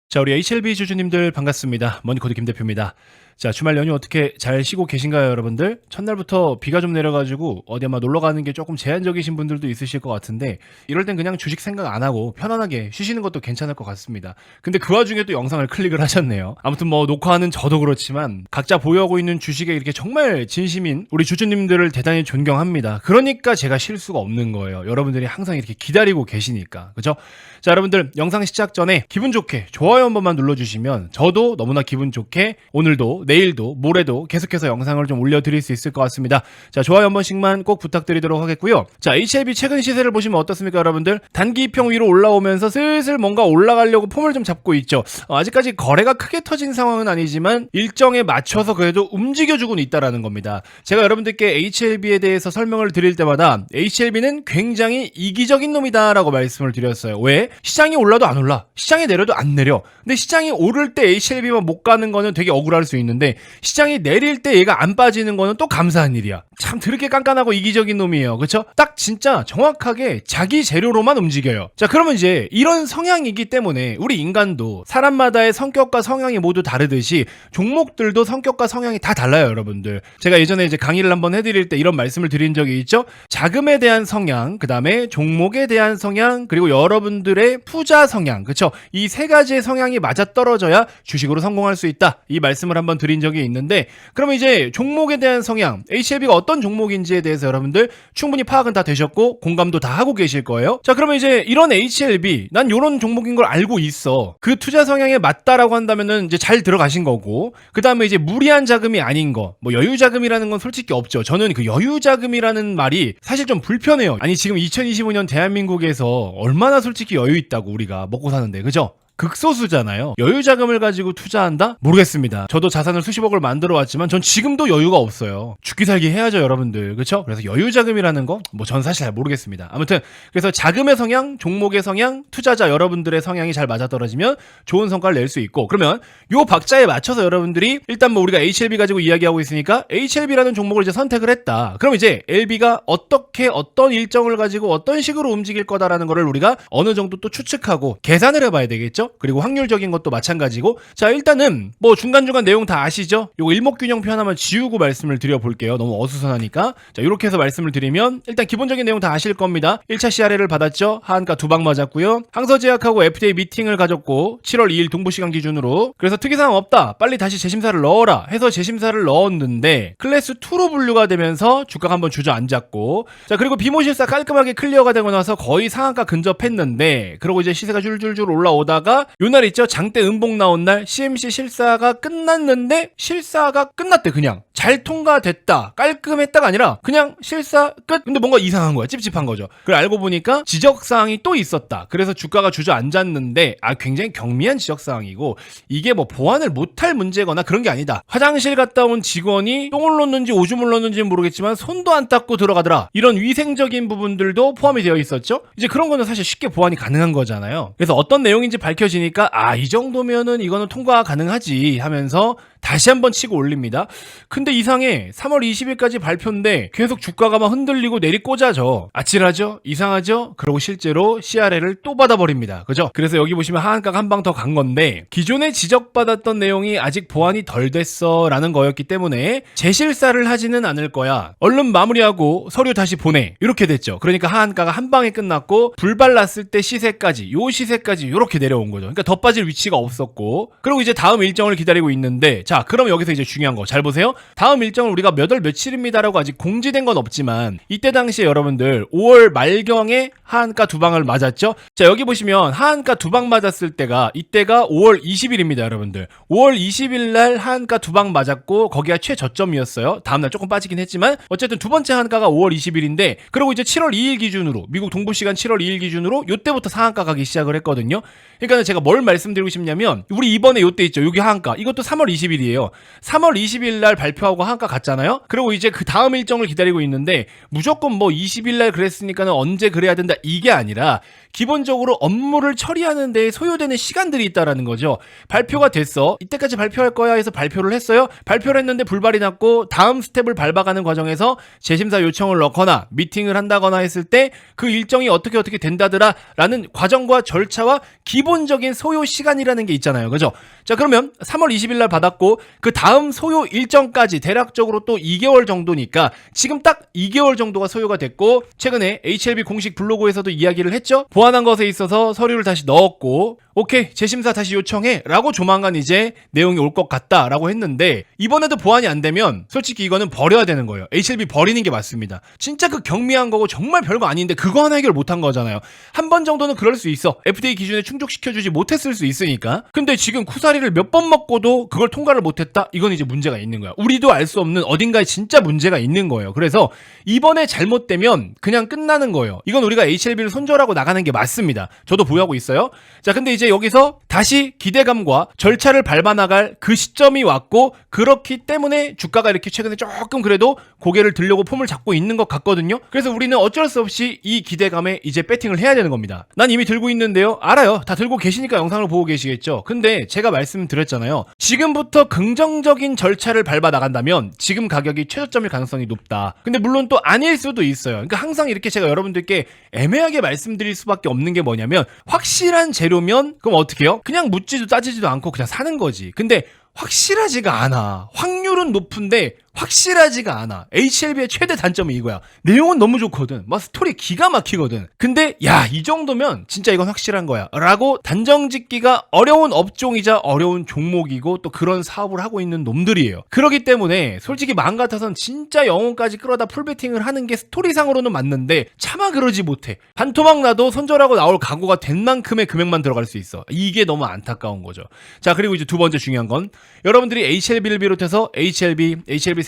자, 우리 HLB 주주님들 반갑습니다. 머니코드 김 대표입니다. 자, 주말 연휴 어떻게 잘 쉬고 계신가요, 여러분들? 첫날부터 비가 좀 내려가지고 어디 아마 놀러 가는 게 조금 제한적이신 분들도 있으실 것 같은데, 이럴 땐 그냥 주식 생각 안 하고 편안하게 쉬시는 것도 괜찮을 것 같습니다. 근데 그 와중에 또 영상을 클릭을 하셨네요. 아무튼 뭐 녹화하는 저도 그렇지만 각자 보유하고 있는 주식에 이렇게 정말 진심인 우리 주주님들을 대단히 존경합니다. 그러니까 제가 쉴 수가 없는 거예요. 여러분들이 항상 이렇게 기다리고 계시니까. 그죠? 자, 여러분들 영상 시작 전에 기분 좋게 좋아요 한 번만 눌러주시면 저도 너무나 기분 좋게 오늘도 내일도 모레도 계속해서 영상을 좀 올려드릴 수 있을 것 같습니다. 자, 좋아요 한 번씩만 꼭 부탁드리도록 하겠고요. 자, HLB 최근 시세를 보시면 어떻습니까, 여러분들? 단기평 위로 올라오면서 슬슬 뭔가 올라가려고 폼을 좀 잡고 있죠. 아직까지 거래가 크게 터진 상황은 아니지만 일정에 맞춰서 그래도 움직여주고는 있다라는 겁니다. 제가 여러분들께 HLB에 대해서 설명을 드릴 때마다 HLB는 굉장히 이기적인 놈이다라고 말씀을 드렸어요. 왜? 시장이 올라도 안 올라, 시장이 내려도 안 내려. 근데 시장이 오를 때 HLB만 못 가는 거는 되게 억울할 수 있는데, 시장이 내릴 때 얘가 안 빠지는 거는 또 감사한 일이야. 참 드럽게 깐깐하고 이기적인 놈이에요. 그쵸? 딱 진짜 정확하게 자기 재료로만 움직여요. 자, 그러면 이제 이런 성향이기 때문에 우리 인간도 사람마다의 성격과 성향이 모두 다르듯이 종목들도 성격과 성향이 다 달라요, 여러분들. 제가 예전에 이제 강의를 한번 해드릴 때 이런 말씀을 드린 적이 있죠. 자금에 대한 성향, 그 다음에 종목에 대한 성향, 그리고 여러분들의 투자 성향, 그쵸? 이 세 가지의 성향이 맞아떨어져야 주식으로 성공할 수 있다, 이 말씀을 한번 드린 적이 있는데, 그러면 이제 종목에 대한 성향, HLB가 어떤 종목인지에 대해서 여러분들 충분히 파악은 다 되셨고 공감도 다 하고 계실 거예요. 자, 그러면 이제 이런 HLB, 난 요런 종목인 걸 알고 있어, 그 투자 성향에 맞다라고 한다면은 이제 잘 들어가신 거고, 그 다음에 이제 무리한 자금이 아닌 거, 뭐 여유 자금이라는 건 솔직히 없죠. 저는 그 여유 자금이라는 말이 사실 좀 불편해요. 아니, 지금 2025년 대한민국에서 얼마나 솔직히 여유 있다고 우리가 먹고 사는데, 그죠? 극소수잖아요. 여유 자금을 가지고 투자한다? 모르겠습니다. 저도 자산을 수십억을 만들어 왔지만 전 지금도 여유가 없어요. 죽기 살기 해야죠, 여러분들. 그쵸? 그래서 여유 자금이라는 거? 뭐 전 사실 잘 모르겠습니다. 아무튼 그래서 자금의 성향, 종목의 성향, 투자자 여러분들의 성향이 잘 맞아떨어지면 좋은 성과를 낼 수 있고, 그러면 요 박자에 맞춰서 여러분들이 일단 뭐 우리가 HLB 가지고 이야기하고 있으니까 HLB라는 종목을 이제 선택을 했다. 그럼 이제 LB가 어떻게 어떤 일정을 가지고 어떤 식으로 움직일 거다라는 거를 우리가 어느 정도 또 추측하고 계산을 해봐야 되겠죠? 그리고 확률적인 것도 마찬가지고. 자, 일단은 뭐 중간중간 내용 다 아시죠? 요거 일목균형표 하나만 지우고 말씀을 드려볼게요. 너무 어수선하니까. 자, 이렇게 해서 말씀을 드리면 일단 기본적인 내용 다 아실 겁니다. 1차 CRL을 받았죠? 하한가 2방 맞았고요. 항서제약하고 FDA 미팅을 가졌고 7월 2일 동부시간 기준으로. 그래서 특이사항 없다, 빨리 다시 재심사를 넣어라 해서 재심사를 넣었는데 클래스 2로 분류가 되면서 주가가 한번 주저앉았고, 자, 그리고 비모실사 깔끔하게 클리어가 되고 나서 거의 상한가 근접했는데, 그리고 이제 시세가 줄줄줄 올라오다가 요날 있죠? 장대 음봉 나온 날 CMC 실사가 끝났는데 실사가 끝났대. 그냥 잘 통과됐다, 깔끔했다가 아니라 그냥 실사 끝. 근데 뭔가 이상한 거야. 찝찝한 거죠. 그걸 알고 보니까 지적사항이 또 있었다. 그래서 주가가 주저앉았는데, 굉장히 경미한 지적사항이고, 이게 뭐 보완을 못할 문제거나 그런 게 아니다. 화장실 갔다 온 직원이 똥을 놓는지 오줌을 놓는지는 모르겠지만 손도 안 닦고 들어가더라, 이런 위생적인 부분들도 포함이 되어 있었죠. 이제 그런 거는 사실 쉽게 보완이 가능한 거잖아요. 그래서 어떤 내용인지 밝혀지니까 이 정도면은 이거는 통과 가능하지 하면서 다시 한번 치고 올립니다. 근데 이상해. 3월 20일까지 발표인데 계속 주가가 막 흔들리고 내리꽂아져. 아찔하죠? 이상하죠? 그리고 실제로 CRL을 또 받아버립니다. 그죠? 그래서 여기 보시면 하한가가 한 방 더 간 건데, 기존에 지적받았던 내용이 아직 보완이 덜 됐어 라는 거였기 때문에 재실사를 하지는 않을 거야, 얼른 마무리하고 서류 다시 보내, 이렇게 됐죠. 그러니까 하한가가 한 방에 끝났고, 불발 났을 때 시세까지, 요 시세까지 요렇게 내려온 거죠. 그러니까 더 빠질 위치가 없었고, 그리고 이제 다음 일정을 기다리고 있는데, 자, 그럼 여기서 이제 중요한 거 잘 보세요. 다음 일정을 우리가 몇 월 며칠입니다라고 아직 공지된 건 없지만, 이때 당시에 여러분들 5월 말경에 하한가 2방을 맞았죠. 자, 여기 보시면 하한가 2방 맞았을 때가, 이때가 5월 20일입니다 여러분들. 5월 20일 날 하한가 2방 맞았고 거기가 최저점이었어요. 다음날 조금 빠지긴 했지만 어쨌든 두 번째 하한가가 5월 20일인데, 그리고 이제 7월 2일 기준으로, 미국 동부시간 7월 2일 기준으로 요때부터 상한가 가기 시작을 했거든요. 그러니까 제가 뭘 말씀드리고 싶냐면, 우리 이번에 요때 있죠, 여기 하한가, 이것도 3월 20일이에요 3월 20일 날 발표하고 발표하고 하한가 갔잖아요. 그리고 이제 그 다음 일정을 기다리고 있는데 무조건 뭐 20일날 그랬으니까는 언제 그래야 된다 이게 아니라 기본적으로 업무를 처리하는 데에 소요되는 시간들이 있다라는 거죠. 발표가 됐어. 이때까지 발표할 거야 해서 발표를 했어요. 발표를 했는데 불발이 났고 다음 스텝을 밟아가는 과정에서 재심사 요청을 넣거나 미팅을 한다거나 했을 때 그 일정이 어떻게 된다더라 라는 과정과 절차와 기본적인 소요 시간이라는 게 있잖아요. 그죠? 자, 그러면 3월 20일 날 받았고 그 다음 소요 일정까지 대략적으로 또 2개월 정도니까 지금 딱 2개월 정도가 소요가 됐고 최근에 HLB 공식 블로그에서도 이야기를 했죠. 보완한 것에 있어서 서류를 다시 넣었고 오케이 재심사 다시 요청해 라고 조만간 이제 내용이 올 것 같다 라고 했는데 이번에도 보완이 안 되면 솔직히 이거는 버려야 되는 거예요. HLB 버리는 게 맞습니다. 진짜 그 경미한 거고 정말 별거 아닌데 그거 하나 해결 못한 거잖아요. 한 번 정도는 그럴 수 있어. FDA 기준에 충족시켜주지 못했을 수 있으니까. 근데 지금 쿠사리를 몇 번 먹고도 그걸 통과를 못했다? 이건 이제 문제가 있는 거야. 우리도 알 수 없는 어딘가에 진짜 문제가 있는 거예요. 그래서 이번에 잘못되면 그냥 끝나는 거예요. 이건 우리가 HLB를 손절하고 나가는 게 맞습니다. 저도 보유하고 있어요. 자, 근데 이제 여기서 다시 기대감과 절차를 밟아나갈 그 시점이 왔고 그렇기 때문에 주가가 이렇게 최근에 조금 그래도 고개를 들려고 폼을 잡고 있는 것 같거든요. 그래서 우리는 어쩔 수 없이 이 기대감에 이제 배팅을 해야 되는 겁니다. 난 이미 들고 있는데요. 알아요. 다 들고 계시니까 영상을 보고 계시겠죠. 근데 제가 말씀드렸잖아요. 지금부터 긍정적인 절차를 밟아 나간다면 지금 가격이 최저점일 가능성이 높다. 근데 물론 또 아닐 수도 있어요. 그러니까 항상 이렇게 제가 여러분들께 애매하게 말씀드릴 수밖에 없는 게 뭐냐면 확실한 재료면 그럼 어떻게 해요? 그냥 묻지도 따지지도 않고 그냥 사는 거지. 근데 확실하지가 않아. 확률은 높은데 확실하지가 않아. HLB의 최대 단점은 이거야. 내용은 너무 좋거든. 막 스토리 기가 막히거든. 근데 야, 이 정도면 진짜 이건 확실한 거야 라고 단정짓기가 어려운 업종이자 어려운 종목이고 또 그런 사업을 하고 있는 놈들이에요. 그렇기 때문에 솔직히 마음 같아선 진짜 영혼까지 끌어다 풀베팅을 하는 게 스토리상으로는 맞는데 차마 그러지 못해. 반토막 나도 손절하고 나올 각오가 된 만큼의 금액만 들어갈 수 있어. 이게 너무 안타까운 거죠. 자, 그리고 이제 두 번째 중요한 건 여러분들이 HLB를 비롯해서 HLB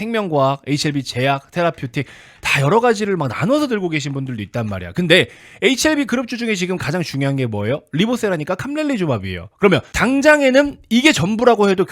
생명과학, HLB 제약, 테라퓨틱 다 여러 가지를 막 나눠서 들고 계신 분들도 있단 말이야. 근데 HLB 그룹주 중에 지금 가장 중요한 게 뭐예요? 리보세라니까 캄렐리조밥이에요. 그러면 당장에는 이게 전부라고 해도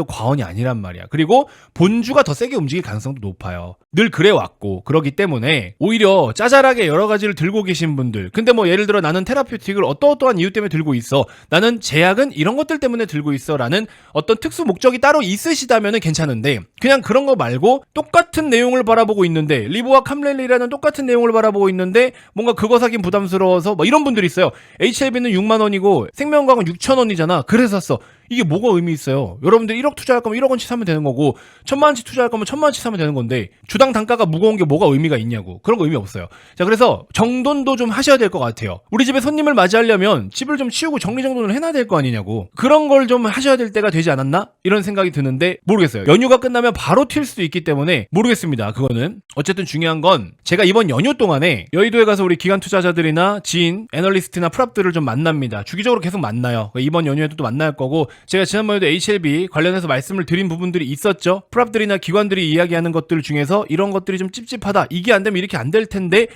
과언이 아니란 말이야. 그리고 본주가 더 세게 움직일 가능성도 높아요. 늘 그래 왔고 그러기 때문에 오히려 짜잘하게 여러 가지를 들고 계신 분들. 근데 뭐 예를 들어 나는 테라퓨틱을 어떠한 이유 때문에 들고 있어. 나는 제약은 이런 것들 때문에 들고 있어라는 어떤 특수 목적이 따로 있으시다면은 괜찮은데 그냥 그런 거 말고 똑같은 내용을 바라보고 있는데 리보와 캄렐리라는 똑같은 내용을 바라보고 있는데 뭔가 그거 사긴 부담스러워서 뭐 이런 분들이 있어요. HLB는 6만 원이고 생명과학은 6천 원이잖아. 그래서 샀어. 이게 뭐가 의미 있어요? 여러분들 1억 투자할 거면 1억 원치 사면 되는 거고 1,000만 원치 투자할 거면 1,000만 원치 사면 되는 건데 주당 단가가 무거운 게 뭐가 의미가 있냐고. 그런 거 의미 없어요. 자, 그래서 정돈도 좀 하셔야 될 것 같아요. 우리 집에 손님을 맞이하려면 집을 좀 치우고 정리정돈을 해놔야 될 거 아니냐고. 그런 걸 좀 하셔야 될 때가 되지 않았나? 이런 생각이 드는데 모르겠어요. 연휴가 끝나면 바로 튈 수도 있기 때문에 모르겠습니다. 그거는. 어쨌든 중요한 건 제가 이번 연휴 동안에 여의도에 가서 우리 기관 투자자들이나 지인, 애널리스트나 프랍들을 좀 만납니다. 주기적으로 계속 만나요. 이번 연휴에도 또 만날 거고 제가 지난번에도 HLB 관련해서 말씀을 드린 부분들이 있었죠. 프랍들이나 기관들이 이야기하는 것들 중에서 이런 것들이 좀 찝찝하다. 이게 안 되면 이렇게 안 될 텐데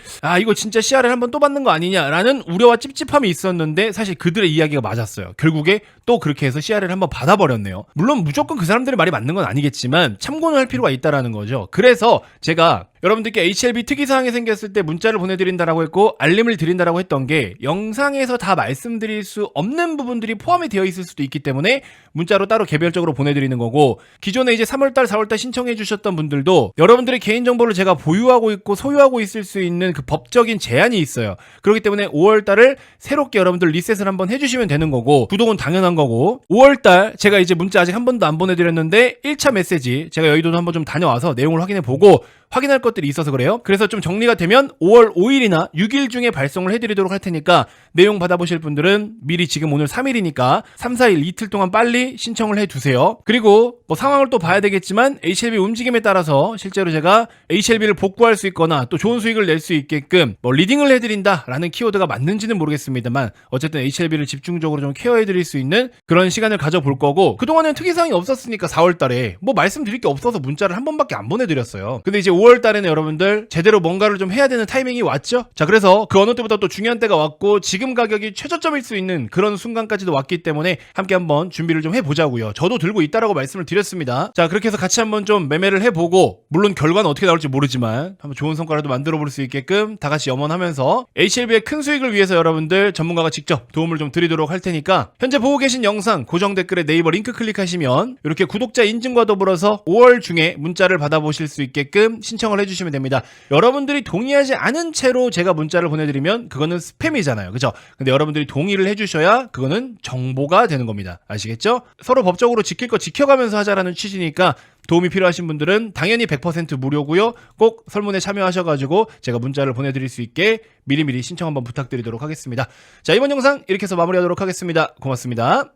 이거 진짜 CR을 한번 또 받는 거 아니냐라는 우려와 찝찝함이 있었는데 사실 그들의 이야기가 맞았어요. 결국에 또 그렇게 해서 CR을 한번 받아버렸네요. 물론 무조건 그 사람들의 말이 맞는 건 아니겠지만 참고는 할 필요가 있다라는 거죠. 그래서 제가 여러분들께 HLB 특이사항이 생겼을 때 문자를 보내드린다라고 했고 알림을 드린다라고 했던 게 영상에서 다 말씀드릴 수 없는 부분들이 포함이 되어 있을 수도 있기 때문에 문자로 따로 개별적으로 보내드리는 거고 기존에 이제 3월달 4월달 신청해 주셨던 분들도 여러분들의 개인정보를 제가 보유하고 있고 소유하고 있을 수 있는 그 법적인 제한이 있어요. 그렇기 때문에 5월달을 새롭게 여러분들 리셋을 한번 해주시면 되는 거고 구독은 당연한 거고 5월달 제가 이제 문자 아직 한 번도 안 보내드렸는데 1차 메시지 제가 여의도도 한번 좀 다녀와서 내용을 확인해보고 확인할 것들이 있어서 그래요. 그래서 좀 정리가 되면 5월 5일이나 6일 중에 발송을 해드리도록 할 테니까 내용 받아보실 분들은 미리 지금 오늘 3일이니까 3, 4일 이틀 동안 빨리 신청을 해두세요. 그리고 뭐 상황을 또 봐야 되겠지만 HLB 움직임에 따라서 실제로 제가 HLB를 복구할 수 있거나 또 좋은 수익을 낼 수 있게끔 뭐 리딩을 해드린다 라는 키워드가 맞는지는 모르겠습니다만 어쨌든 HLB를 집중적으로 좀 케어해드릴 수 있는 그런 시간을 가져볼 거고 그동안은 특이사항이 없었으니까 4월달에 뭐 말씀드릴 게 없어서 문자를 한 번밖에 안 보내드렸어요. 근데 이제 5월 5월 달에는 여러분들 제대로 뭔가를 좀 해야 되는 타이밍이 왔죠. 자, 그래서 그 어느 때보다 또 중요한 때가 왔고 지금 가격이 최저점일 수 있는 그런 순간까지도 왔기 때문에 함께 한번 준비를 좀 해보자고요. 저도 들고 있다라고 말씀을 드렸습니다. 자, 그렇게 해서 같이 한번 좀 매매를 해보고, 물론 결과는 어떻게 나올지 모르지만 한번 좋은 성과라도 만들어 볼 수 있게끔 다 같이 염원하면서 HLB의 큰 수익을 위해서 여러분들 전문가가 직접 도움을 좀 드리도록 할 테니까 현재 보고 계신 영상 고정 댓글에 네이버 링크 클릭하시면 이렇게 구독자 인증과 더불어서 5월 중에 문자를 받아보실 수 있게끔 신청을 해주시면 됩니다. 여러분들이 동의하지 않은 채로 제가 문자를 보내드리면 그거는 스팸이잖아요. 그죠? 근데 여러분들이 동의를 해주셔야 그거는 정보가 되는 겁니다. 아시겠죠? 서로 법적으로 지킬 거 지켜가면서 하자라는 취지니까 도움이 필요하신 분들은 당연히 100% 무료고요. 꼭 설문에 참여하셔가지고 제가 문자를 보내드릴 수 있게 미리미리 신청 한번 부탁드리도록 하겠습니다. 자, 이번 영상 이렇게 해서 마무리하도록 하겠습니다. 고맙습니다.